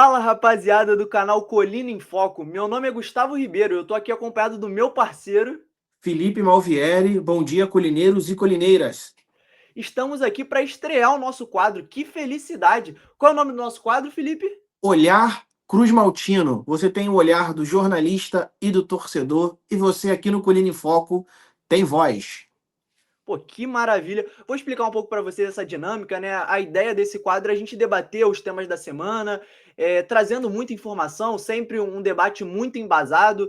Fala, rapaziada do canal Colina em Foco. Meu nome é Gustavo Ribeiro. Eu tô aqui acompanhado do meu parceiro. Felipe Malvieri, bom dia, colineiros e colineiras. Estamos aqui para estrear o nosso quadro. Que felicidade! Qual é o nome do nosso quadro, Felipe? Olhar Cruz Maltino. Você tem o olhar do jornalista e do torcedor, e você aqui no Colina em Foco tem voz. Pô, que maravilha! Vou explicar um pouco para vocês essa dinâmica, né? A ideia desse quadro é a gente debater os temas da semana, trazendo muita informação, sempre um debate muito embasado.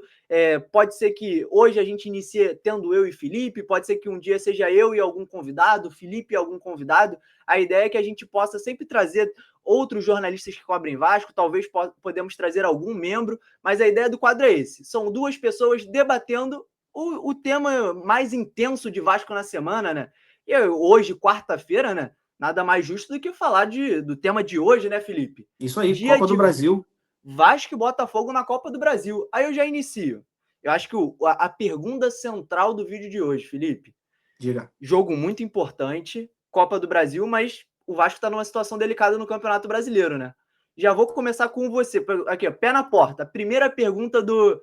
Pode ser que hoje a gente inicie tendo eu e Felipe, pode ser que um dia seja eu e algum convidado, Felipe e algum convidado. A ideia é que a gente possa sempre trazer outros jornalistas que cobrem Vasco, talvez podemos trazer algum membro, mas a ideia do quadro é esse: são duas pessoas debatendo o tema mais intenso de Vasco na semana, né? E hoje, quarta-feira, né? Nada mais justo do que falar do tema de hoje, né, Felipe? Isso aí, Dia Copa do de Brasil. Vasco e Botafogo na Copa do Brasil. Aí eu já inicio. Eu acho que a pergunta central do vídeo de hoje, Felipe: Diga. jogo muito importante, Copa do Brasil, mas o Vasco está numa situação delicada no Campeonato Brasileiro, né? Já vou começar com você. Aqui, ó, pé na porta. Primeira pergunta do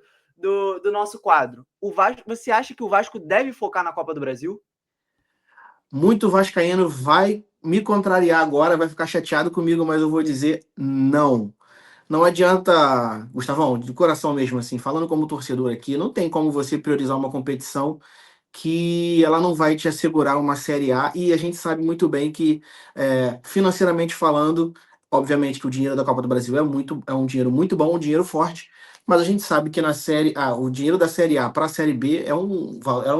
nosso quadro. O Vasco, você acha que o Vasco deve focar na Copa do Brasil? Muito vascaíno vai me contrariar agora, vai ficar chateado comigo, mas eu vou dizer não. Não adianta, Gustavão, de coração mesmo assim, falando como torcedor aqui, não tem como você priorizar uma competição que ela não vai te assegurar uma Série A, e a gente sabe muito bem que, financeiramente falando, obviamente que o dinheiro da Copa do Brasil é um dinheiro muito bom, um dinheiro forte, mas a gente sabe que na Série A, o dinheiro da Série A para a Série B é um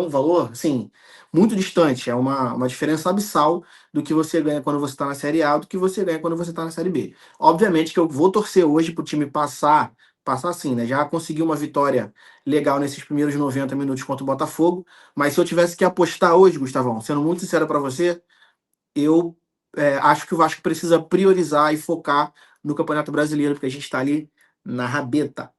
valor, assim, muito distante, é uma diferença abissal do que você ganha quando você está na Série A do que você ganha quando você está na Série B. Obviamente que eu vou torcer hoje para o time passar assim, né? Já conseguiu uma vitória legal nesses primeiros 90 minutos contra o Botafogo, mas se eu tivesse que apostar hoje, Gustavão, sendo muito sincero para você, eu acho que o Vasco precisa priorizar e focar no Campeonato Brasileiro, porque a gente está ali na rabeta.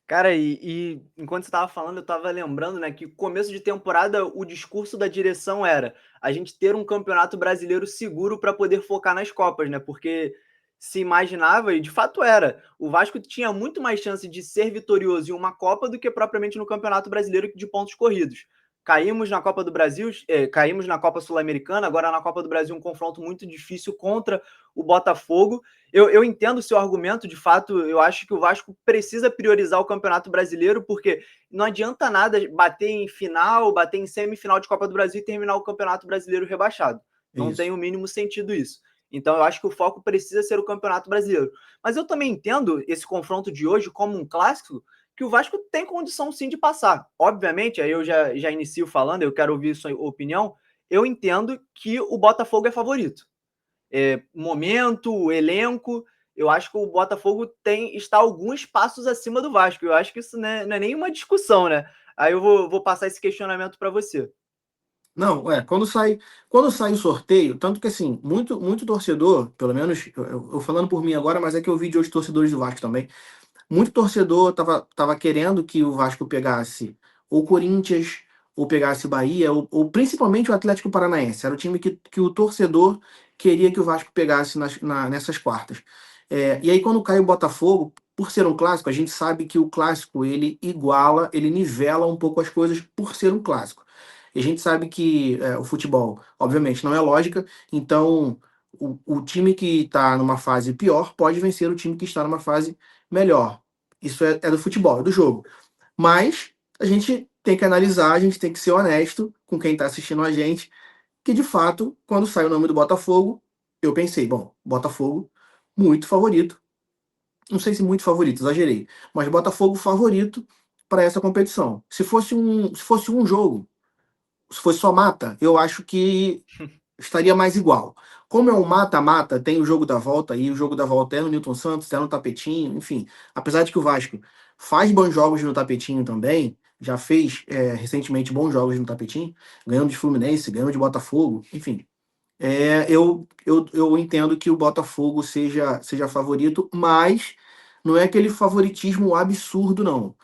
Cara, e enquanto você estava falando, eu estava lembrando, né, que começo de temporada o discurso da direção era a gente ter um campeonato brasileiro seguro para poder focar nas Copas, né? Porque se imaginava, e de fato era, o Vasco tinha muito mais chance de ser vitorioso em uma Copa do que propriamente no Campeonato Brasileiro de pontos corridos. Caímos na Copa do Brasil, caímos na Copa Sul-Americana, agora na Copa do Brasil um confronto muito difícil contra o Botafogo. Eu entendo o seu argumento, de fato, eu acho que o Vasco precisa priorizar o Campeonato Brasileiro, porque não adianta nada bater em final, bater em semifinal de Copa do Brasil e terminar o Campeonato Brasileiro rebaixado. Não tem Isso. o mínimo sentido isso. Então eu acho que o foco precisa ser o Campeonato Brasileiro. Mas eu também entendo esse confronto de hoje como um clássico, que o Vasco tem condição sim de passar. Obviamente, aí eu já inicio falando, eu quero ouvir sua opinião, eu entendo que o Botafogo é favorito. Momento, elenco, eu acho que o Botafogo está alguns passos acima do Vasco. Eu acho que isso não é nenhuma discussão, né? Aí eu vou passar esse questionamento para você. Não, quando sai o sorteio, tanto que assim, muito torcedor, pelo menos eu falando por mim agora, mas é que eu vi de outros torcedores do Vasco também. Muito torcedor tava querendo que o Vasco pegasse ou Corinthians, ou pegasse Bahia, ou principalmente o Atlético Paranaense. Era o time que o torcedor queria que o Vasco pegasse nessas quartas. E aí, quando cai o Botafogo, por ser um clássico, a gente sabe que o clássico ele iguala, ele nivela um pouco as coisas por ser um clássico. E a gente sabe que o futebol, obviamente, não é lógica, então o time que está numa fase pior pode vencer o time que está numa fase melhor. Isso é do futebol, é do jogo. Mas a gente tem que analisar, a gente tem que ser honesto com quem está assistindo a gente, que de fato, quando sai o nome do Botafogo, eu pensei, bom, Botafogo muito favorito. Não sei se muito favorito, exagerei, mas Botafogo favorito para essa competição. Se fosse um jogo, se fosse só mata, eu acho que estaria mais igual. Como é um mata-mata, tem o jogo da volta, e o jogo da volta é no Newton Santos, é no Tapetinho, enfim. Apesar de que o Vasco faz bons jogos no Tapetinho também, já fez recentemente bons jogos no Tapetinho, ganhando de Fluminense, ganhando de Botafogo, enfim. Eu entendo que o Botafogo seja favorito, mas não é aquele favoritismo absurdo, não.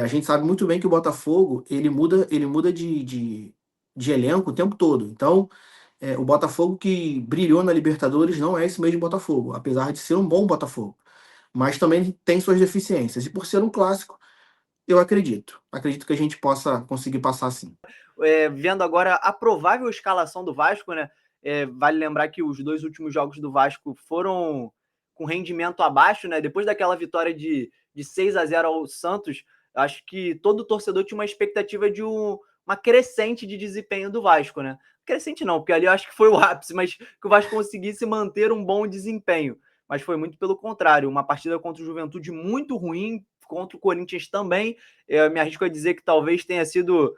A gente sabe muito bem que o Botafogo ele muda de elenco o tempo todo. Então, o Botafogo que brilhou na Libertadores não é esse mesmo Botafogo, apesar de ser um bom Botafogo. mas também tem suas deficiências. E por ser um clássico, eu acredito que a gente possa conseguir passar sim. Vendo agora a provável escalação do Vasco, né? Vale lembrar que os dois últimos jogos do Vasco foram com rendimento abaixo, né? Depois daquela vitória de 6-0 ao Santos, acho que todo torcedor tinha uma expectativa de uma crescente de desempenho do Vasco, né? Crescente não, porque ali eu acho que foi o ápice, mas que o Vasco conseguisse manter um bom desempenho. Mas foi muito pelo contrário, uma partida contra o Juventude muito ruim, contra o Corinthians também. Eu me arrisco a dizer que talvez tenha sido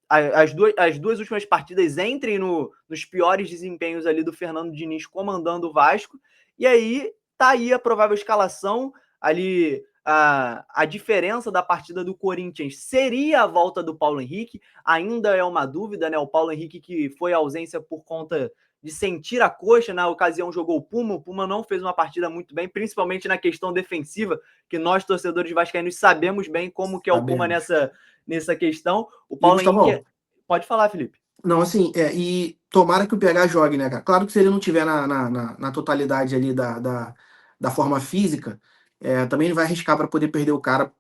as duas últimas partidas entrem nos piores desempenhos ali do Fernando Diniz comandando o Vasco. E aí tá aí a provável escalação. Ali a diferença da partida do Corinthians seria a volta do Paulo Henrique. Ainda é uma dúvida, né? O Paulo Henrique que foi ausência por conta de sentir a coxa, na ocasião jogou o Puma não fez uma partida muito bem, principalmente na questão defensiva, que nós torcedores vascaínos sabemos bem como que é o Puma Sabemos. nessa questão. O E, Paulo Henrique. Gustavão, Pode falar, Felipe. não, assim, e tomara que o PH jogue, né, cara? Claro que se ele não tiver na totalidade ali da forma física, também ele vai arriscar para poder perder o cara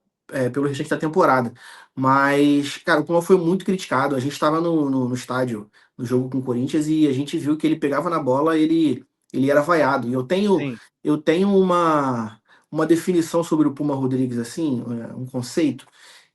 pelo restante da temporada. Mas, cara, o Puma foi muito criticado. A gente estava no estádio, no jogo com o Corinthians, e a gente viu que ele pegava na bola, ele era vaiado. E Sim, eu tenho uma definição sobre o Puma Rodrigues, assim, um conceito,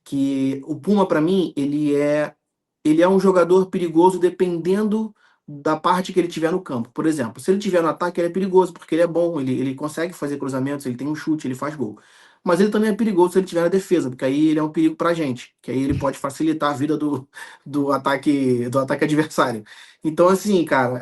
que o Puma, para mim, ele é um jogador perigoso dependendo da parte que ele tiver no campo. Por exemplo, se ele tiver no ataque, ele é perigoso, porque ele é bom, ele consegue fazer cruzamentos, ele tem um chute, ele faz gol. Mas ele também é perigoso se ele tiver na defesa, porque aí ele é um perigo pra gente, que aí ele pode facilitar a vida do ataque adversário. Então, assim, cara,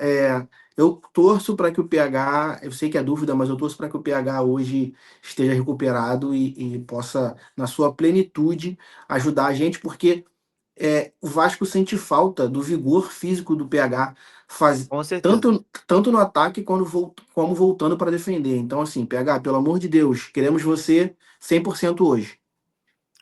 eu torço para que o PH, eu sei que é dúvida, mas eu torço para que o PH hoje esteja recuperado e possa, na sua plenitude, ajudar a gente, porque o Vasco sente falta do vigor físico do PH, com certeza. tanto no ataque como voltando para defender. Então, assim, PH, pelo amor de Deus, queremos você 100% hoje.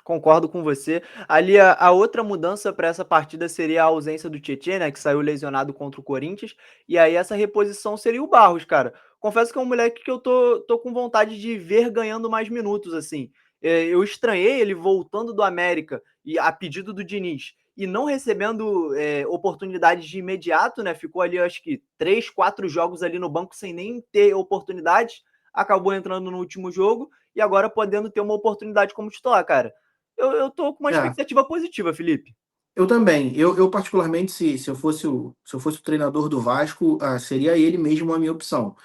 Concordo com você. Ali a outra mudança para essa partida seria a ausência do Tietchan, né, que saiu lesionado contra o Corinthians, e aí essa reposição seria o Barros, cara. Confesso que é um moleque que eu tô com vontade de ver ganhando mais minutos, assim. Eu estranhei ele voltando do América e a pedido do Diniz e não recebendo oportunidades de imediato, né? Ficou ali, acho que 3, 4 jogos ali no banco sem nem ter oportunidades. Acabou entrando no último jogo e agora podendo ter uma oportunidade como titular, cara. Eu tô com uma É, expectativa positiva, Felipe. eu também. Eu particularmente, se eu fosse o treinador do Vasco, seria ele mesmo a minha opção.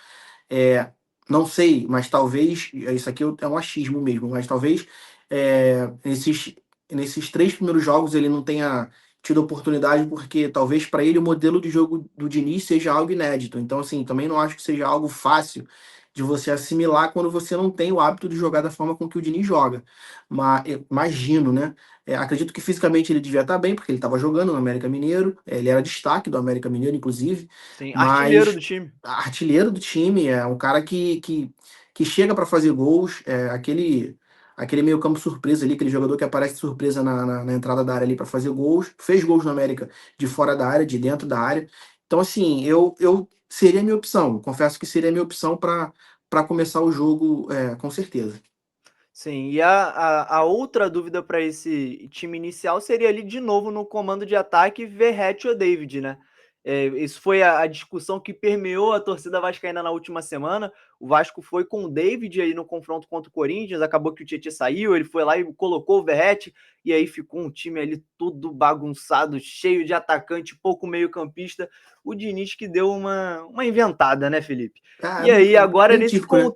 É, não sei, mas talvez, isso aqui é um achismo mesmo, mas talvez nesses 3 primeiros jogos ele não tenha tido oportunidade, porque talvez para ele o modelo de jogo do Diniz seja algo inédito. Então, assim, também não acho que seja algo fácil de você assimilar quando você não tem o hábito de jogar da forma com que o Diniz joga. Mas imagino, né? Acredito que fisicamente ele devia estar bem, porque ele estava jogando no América Mineiro, ele era destaque do América Mineiro, inclusive, Sim, artilheiro mas do time. artilheiro do time, é um cara que chega para fazer gols, aquele meio campo surpresa ali, aquele jogador que aparece de surpresa na entrada da área ali para fazer gols, fez gols no América de fora da área, de dentro da área. Então, assim, eu seria a minha opção, confesso que seria a minha opção para começar o jogo, com certeza. Sim, e a outra dúvida para esse time inicial seria ali de novo no comando de ataque Verratti ou David, né? Isso foi a discussão que permeou a torcida vascaína na última semana. O Vasco foi com o David aí no confronto contra o Corinthians, acabou que o Tietchan saiu, ele foi lá e colocou o Verratti, e aí ficou um time ali todo bagunçado, cheio de atacante, pouco meio-campista. O Diniz que deu uma inventada, né, Felipe? Ah, E aí, agora bem típico, né?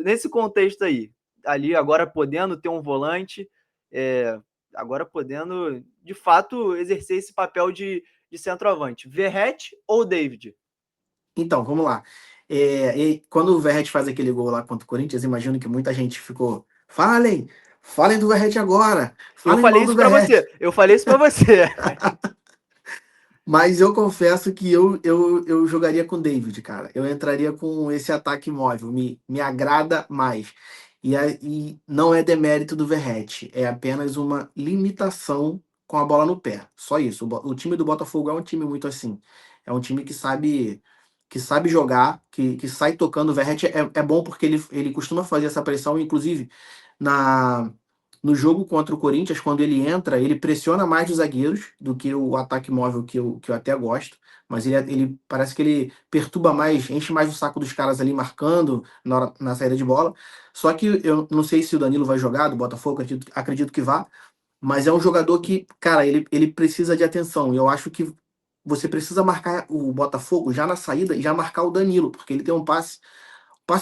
nesse contexto aí, ali agora podendo ter um volante, é, agora podendo de fato exercer esse papel de centroavante. Verratti ou David? Então, vamos lá. E quando o Verratti faz aquele gol lá contra o Corinthians, imagino que muita gente ficou. Falem do Verratti agora, Eu falem falei mal do isso para Verratti. você. Eu falei isso para você. Mas eu confesso que eu jogaria com o David, cara. Eu entraria com esse ataque móvel, me agrada mais. E não é demérito do Verratti, é apenas uma limitação com a bola no pé. Só isso. O time do Botafogo é um time muito assim. É um time que sabe. que sabe jogar, que sai tocando. O Verratti é bom porque ele costuma fazer essa pressão, inclusive na, no jogo contra o Corinthians, quando ele entra, ele pressiona mais os zagueiros do que o ataque móvel, que eu até gosto, mas ele parece que ele perturba mais, enche mais o saco dos caras ali marcando na saída de bola. Só que eu não sei se o Danilo vai jogar do Botafogo, acredito que vá, mas é um jogador que, cara, ele precisa de atenção. E eu acho que você precisa marcar o Botafogo já na saída e já marcar o Danilo, porque ele tem um passe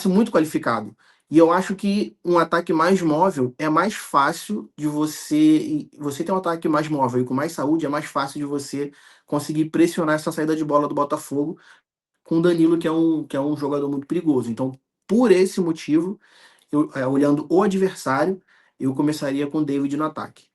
muito qualificado. E eu acho que um ataque mais móvel é mais fácil de você. E você ter um ataque mais móvel e com mais saúde, é mais fácil de você conseguir pressionar essa saída de bola do Botafogo com o Danilo, que é um jogador muito perigoso. Então, por esse motivo, olhando o adversário, eu começaria com o David no ataque.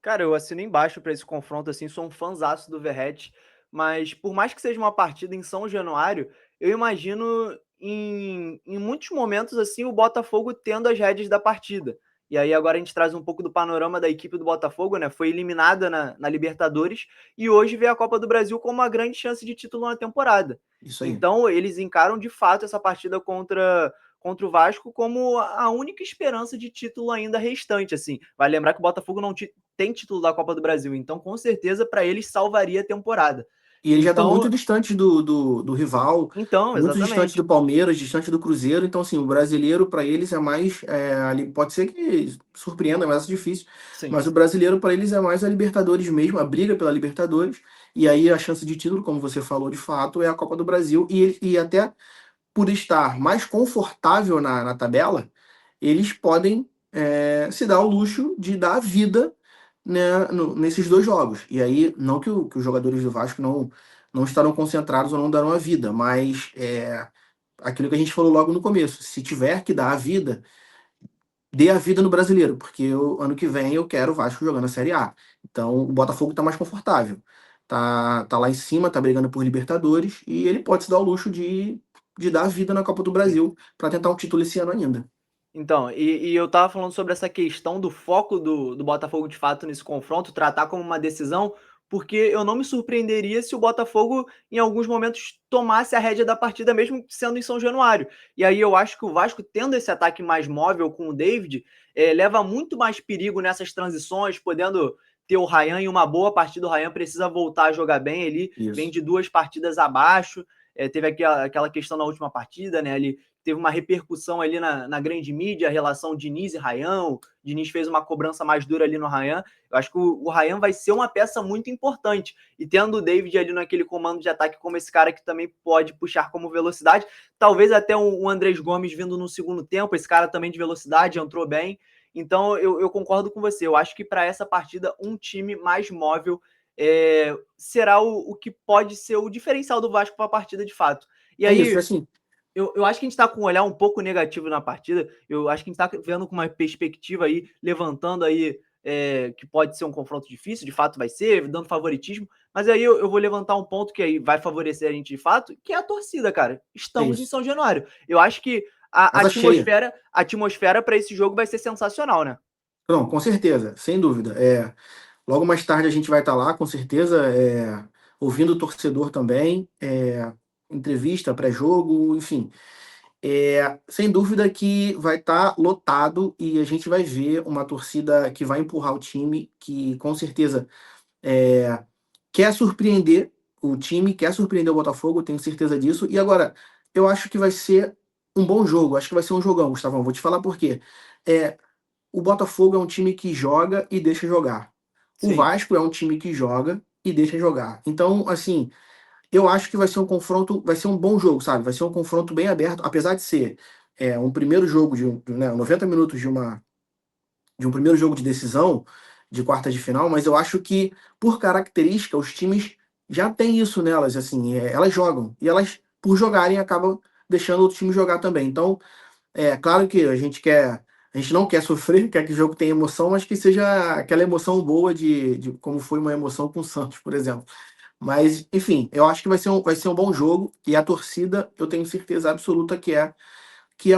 Cara, eu assino embaixo para esse confronto, assim, sou um fãzaço do Verratti, mas por mais que seja uma partida em São Januário, eu imagino em muitos momentos, assim, o Botafogo tendo as rédeas da partida. E aí agora a gente traz um pouco do panorama da equipe do Botafogo, né? Foi eliminada na Libertadores e hoje vê a Copa do Brasil como uma grande chance de título na temporada. Isso aí. Então eles encaram de fato essa partida contra o Vasco como a única esperança de título ainda restante, assim. Vai lembrar que o Botafogo não tem título da Copa do Brasil, então com certeza para eles salvaria a temporada. E eles já estão muito Então, distantes do rival, muito distantes do exatamente. Palmeiras, distante do Cruzeiro. Então, assim, o brasileiro para eles é mais. Ali, pode ser que surpreenda, mas é difícil. Sim. Mas o brasileiro para eles é mais a Libertadores mesmo, a briga pela Libertadores. E aí a chance de título, como você falou de fato, é a Copa do Brasil. E até por estar mais confortável na tabela, eles podem se dar o luxo de dar a vida, né, nesses dois jogos. E aí, não que os jogadores do Vasco não estarão concentrados ou não darão a vida, mas aquilo que a gente falou logo no começo: se tiver que dar a vida, dê a vida no brasileiro, porque ano que vem eu quero o Vasco jogando a Série A. Então o Botafogo tá mais confortável. Tá lá em cima, tá brigando por Libertadores, e ele pode se dar o luxo de dar a vida na Copa do Brasil para tentar um título esse ano ainda. Então, e eu tava falando sobre essa questão do foco do Botafogo de fato nesse confronto, tratar como uma decisão, porque eu não me surpreenderia se o Botafogo, em alguns momentos, tomasse a rédea da partida, mesmo sendo em São Januário. E aí eu acho que o Vasco, tendo esse ataque mais móvel com o David, leva muito mais perigo nessas transições, podendo ter o Ryan em uma boa partida. O Ryan precisa voltar a jogar bem, ele vem Isso. de 2 partidas abaixo. Teve aquela questão na última partida, né? Ele teve uma repercussão ali na grande mídia, a relação Diniz e Ryan. O Diniz fez uma cobrança mais dura ali no Ryan. Eu acho que o Ryan vai ser uma peça muito importante. E tendo o David ali naquele comando de ataque como esse cara que também pode puxar como velocidade, talvez até um Andrés Gomes vindo no segundo tempo, esse cara também de velocidade, entrou bem. Então eu concordo com você. Eu acho que para essa partida, um time mais móvel será o que pode ser o diferencial do Vasco para a partida de fato. E É isso, aí, assim. eu acho que a gente está com um olhar um pouco negativo na partida. Eu acho que a gente está vendo com uma perspectiva aí, levantando aí que pode ser um confronto difícil, de fato vai ser, dando favoritismo. Mas aí eu vou levantar um ponto que aí vai favorecer a gente de fato, que é a torcida, cara. É Estamos em isso. São Januário. Eu acho que a Casa cheia. atmosfera para esse jogo vai ser sensacional, né? Não, com certeza, sem dúvida. Logo mais tarde a gente vai estar lá, com certeza, ouvindo o torcedor também, entrevista, pré-jogo, enfim. Sem dúvida que vai estar lotado e a gente vai ver uma torcida que vai empurrar o time, que com certeza é, quer surpreender o time, quer surpreender o Botafogo, tenho certeza disso. E agora, eu acho que vai ser um bom jogo, acho que vai ser um jogão, Gustavão. Vou te falar por quê. É, o Botafogo é um time que joga e deixa jogar. O Sim. Vasco é um time que joga e deixa jogar. Então, assim, eu acho que vai ser um confronto, vai ser um bom jogo, sabe? Vai ser um confronto bem aberto, apesar de ser um primeiro jogo né, 90 minutos de um primeiro jogo de decisão de quarta de final, mas eu acho que, por característica, os times já têm isso nelas, assim, elas jogam, e elas, por jogarem, acabam deixando outro time jogar também. Então, claro que a gente não quer sofrer, quer que o jogo tenha emoção, mas que seja aquela emoção boa de como foi uma emoção com o Santos, por exemplo. Mas, enfim, eu acho que vai ser um bom jogo, e a torcida, eu tenho certeza absoluta que é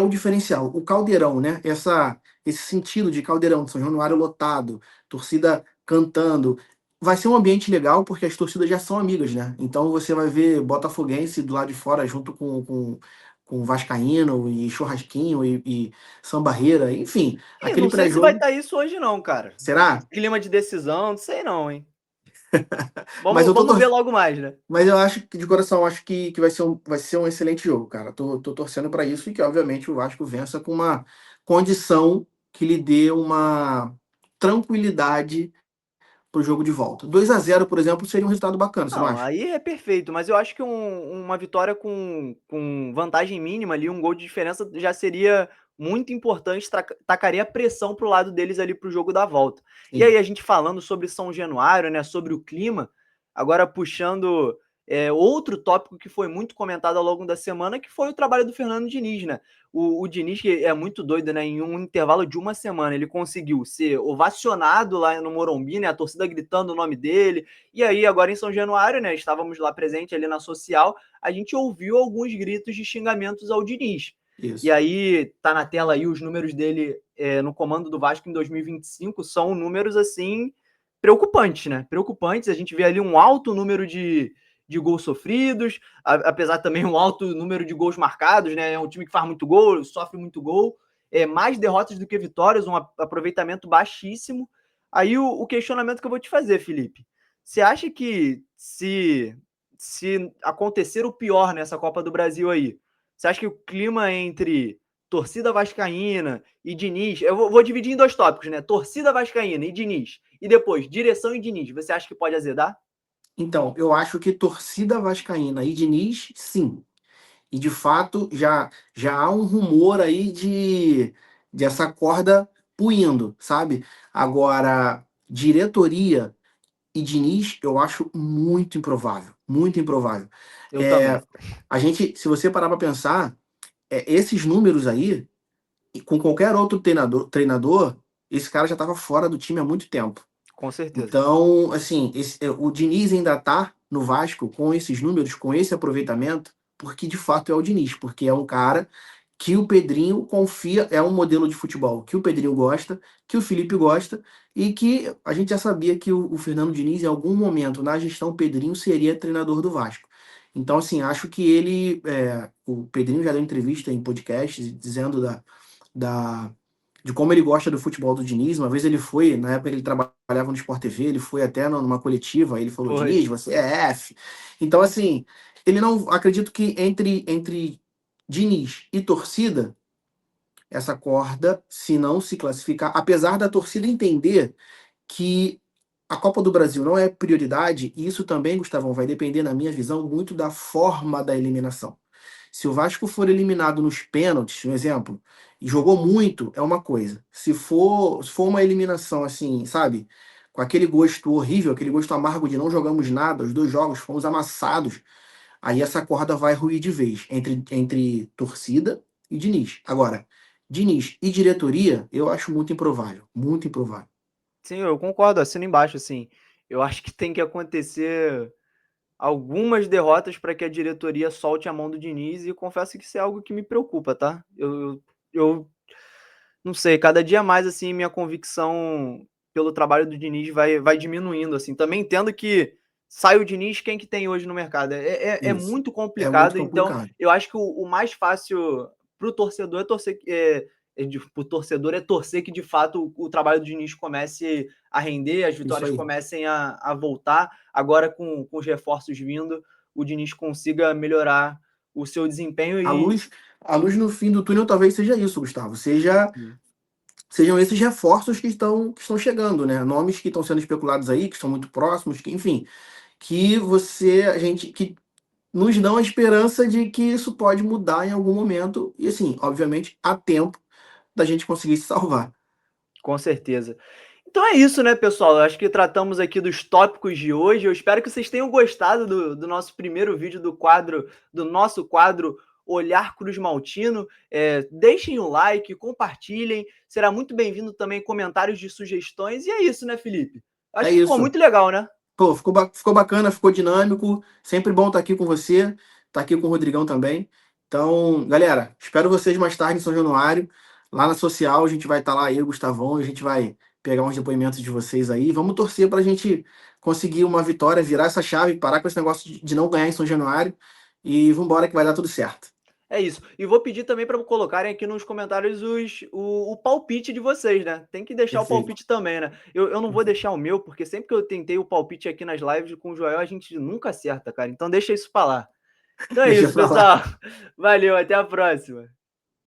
o diferencial. O caldeirão, né? Esse sentido de caldeirão, de São Januário lotado, torcida cantando. vai ser um ambiente legal porque as torcidas já são amigas, né? Então você vai ver Botafoguense do lado de fora junto com Vascaíno e Churrasquinho e Sambarreira, enfim, E aquele não sei se vai pré-jogo. estar isso hoje não, cara. Será? Clima de decisão, não sei não, hein. Mas Vamos, eu tô vamos ver tor- logo mais, né? mas eu acho que de coração acho que vai ser um excelente jogo, cara. Tô torcendo para isso e que obviamente o Vasco vença com uma condição que lhe dê uma tranquilidade pro jogo de volta. 2-0, por exemplo, seria um resultado bacana, você não Não, acha? aí é perfeito, mas eu acho que uma vitória com vantagem mínima ali, um gol de diferença já seria muito importante, tacaria pressão pro lado deles ali pro jogo da volta. E Sim. aí, a gente falando sobre São Januário, né, sobre o clima, agora puxando outro tópico que foi muito comentado ao longo da semana, que foi o trabalho do Fernando Diniz, né? O Diniz, que é muito doido, né? Em um intervalo de uma semana, ele conseguiu ser ovacionado lá no Morumbi, né? A torcida gritando o nome dele, e aí, agora em São Januário, né? Estávamos lá presente ali na social, a gente ouviu alguns gritos de xingamentos ao Diniz. E Isso. aí, tá na tela aí os números dele no comando do Vasco em 2025, são números assim preocupantes, né? Preocupantes. A gente vê ali um alto número de gols sofridos, apesar também um alto número de gols marcados, né? É um time que faz muito gol, sofre muito gol, mais derrotas do que vitórias, um aproveitamento baixíssimo. Aí o questionamento que eu vou te fazer, Felipe. Você acha que se acontecer o pior nessa Copa do Brasil aí, você acha que o clima entre torcida vascaína e Diniz, eu vou dividir em dois tópicos, né? Torcida vascaína e Diniz, e depois direção e Diniz, você acha que pode azedar? Então, eu acho que torcida vascaína e Diniz, sim. E de fato já há um rumor aí de essa corda puindo, sabe? Agora, diretoria e Diniz, eu acho muito improvável, muito improvável. Eu É, também, a gente, se você parar para pensar, esses números aí, e com qualquer outro treinador, esse cara já estava fora do time há muito tempo. com certeza. Então, assim, o Diniz ainda tá no Vasco com esses números, com esse aproveitamento, porque de fato é o Diniz, porque é um cara que o Pedrinho confia, é um modelo de futebol que o Pedrinho gosta, que o Felipe gosta, e que a gente já sabia que o Fernando Diniz, em algum momento, na gestão Pedrinho, seria treinador do Vasco. Então, assim, acho que o Pedrinho já deu entrevista em podcasts dizendo da, de como ele gosta do futebol do Diniz. Uma vez ele foi, na época ele trabalhava no Sport TV, ele foi até numa coletiva, aí ele falou: Foi. Diniz, você é F. Então, assim, ele não. Acredito que entre Diniz e torcida, essa corda, se não se classificar, apesar da torcida entender que a Copa do Brasil não é prioridade, e isso também, Gustavão, vai depender, na minha visão, muito da forma da eliminação. Se o Vasco for eliminado nos pênaltis, um exemplo, e jogou muito, é uma coisa. Se for uma eliminação assim, sabe, com aquele gosto horrível, aquele gosto amargo de não jogamos nada, os dois jogos fomos amassados, aí essa corda vai ruir de vez entre torcida e Diniz. Agora, Diniz e diretoria, eu acho muito improvável, muito improvável. Sim, eu concordo, assino embaixo, assim. Eu acho que tem que acontecer algumas derrotas para que a diretoria solte a mão do Diniz e confesso que isso é algo que me preocupa, tá? Eu não sei, cada dia mais, assim, minha convicção pelo trabalho do Diniz vai diminuindo, assim. Também entendo que sai o Diniz, quem que tem hoje no mercado? É Isso. muito É muito complicado, então complicado. eu acho que o mais fácil para o torcedor é torcer, pro torcedor é torcer que de fato o trabalho do Diniz comece a render, as Isso vitórias aí. comecem a voltar. Agora, com os reforços vindo, o Diniz consiga melhorar o seu desempenho A e. luz, a luz no fim do túnel talvez seja isso, Gustavo. Sejam esses reforços que estão chegando, né? Nomes que estão sendo especulados aí, que estão muito próximos, que, enfim, que nos dão a esperança de que isso pode mudar em algum momento. E assim, obviamente, há tempo da gente conseguir se salvar. Com certeza. Então é isso, né, pessoal? Eu acho que tratamos aqui dos tópicos de hoje. Eu espero que vocês tenham gostado do nosso primeiro vídeo do nosso quadro Olhar Cruz Maltino. Deixem o like, compartilhem. Será muito bem-vindo também comentários de sugestões. E é isso, né, Felipe? É Acho que ficou isso. muito legal, né? Pô, ficou bacana, ficou dinâmico. Sempre bom estar aqui com você, estar aqui com o Rodrigão também. Então, galera, espero vocês mais tarde em São Januário. Lá na social, a gente vai estar lá, eu e o Gustavão, e a gente vai pegar uns depoimentos de vocês aí. Vamos torcer para a gente conseguir uma vitória, virar essa chave, parar com esse negócio de não ganhar em São Januário e vamos embora que vai dar tudo certo. É isso. E vou pedir também para colocarem aqui nos comentários o palpite de vocês, né? Tem que deixar o Perfeito. palpite também, né? Eu não vou deixar o meu, porque sempre que eu tentei o palpite aqui nas lives com o Joel, a gente nunca acerta, cara. Então deixa isso para lá. Então é Deixa isso, pra lá. pessoal. Valeu, até a próxima.